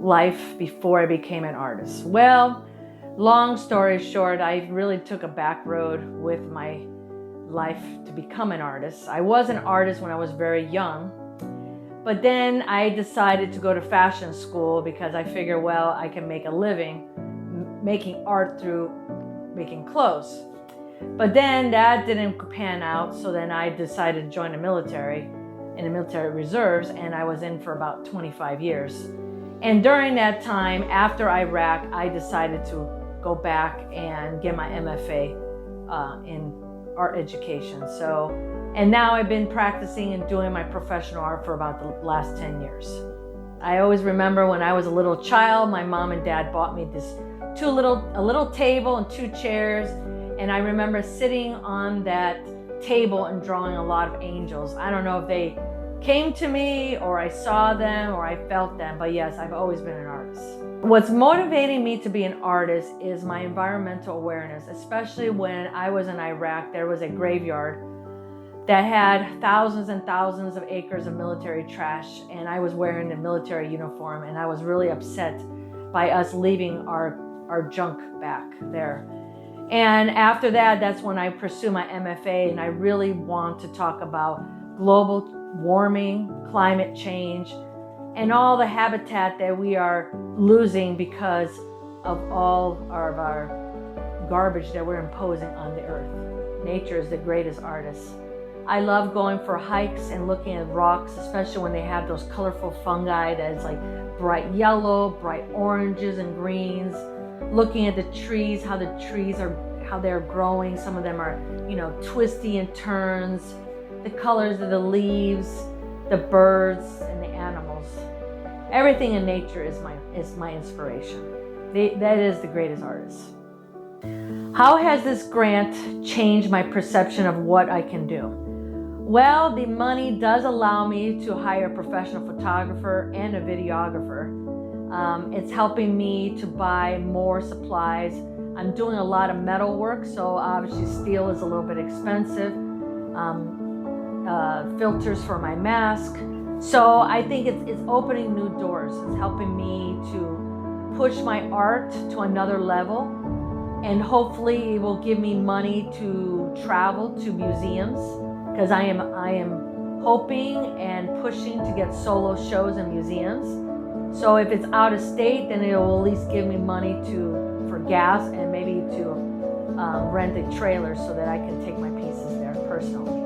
life before I became an artist? Well, long story short, I really took a back road with my life to become an artist. I was an artist when I was very young, but then I decided to go to fashion school because I figured, well, I can make a living making art through making clothes. But then that didn't pan out, so then I decided to join the military, in the military reserves, and I was in for about 25 years. And during that time, after Iraq, I decided to go back and get my MFA in art education. And now I've been practicing and doing my professional art for about the last 10 years. I always remember when I was a little child, my mom and dad bought me this a little table and 2 chairs. And I remember sitting on that table and drawing a lot of angels. I don't know if they came to me or I saw them or I felt them, but yes, I've always been an artist. What's motivating me to be an artist is my environmental awareness, especially when I was in Iraq. There was a graveyard that had thousands and thousands of acres of military trash, and I was wearing a military uniform, and I was really upset by us leaving our junk back there. And after that, that's when I pursue my MFA, and I really want to talk about global warming, climate change, and all the habitat that we are losing because of all of our garbage that we're imposing on the earth. Nature is the greatest artist. I love going for hikes and looking at rocks, especially when they have those colorful fungi that is like bright yellow, bright oranges and greens. Looking at the trees, how they're growing. Some of them are, twisty and turns. The colors of the leaves, the birds, and the animals. Everything in nature is my inspiration. That is the greatest artist. How has this grant changed my perception of what I can do? Well, the money does allow me to hire a professional photographer and a videographer. It's helping me to buy more supplies. I'm doing a lot of metal work, so obviously steel is a little bit expensive. Filters for my mask. So I think it's opening new doors. It's helping me to push my art to another level, and hopefully it will give me money to travel to museums, because I am hoping and pushing to get solo shows in museums. So if it's out of state, then it will at least give me money for gas and maybe to rent a trailer so that I can take my pieces there personally.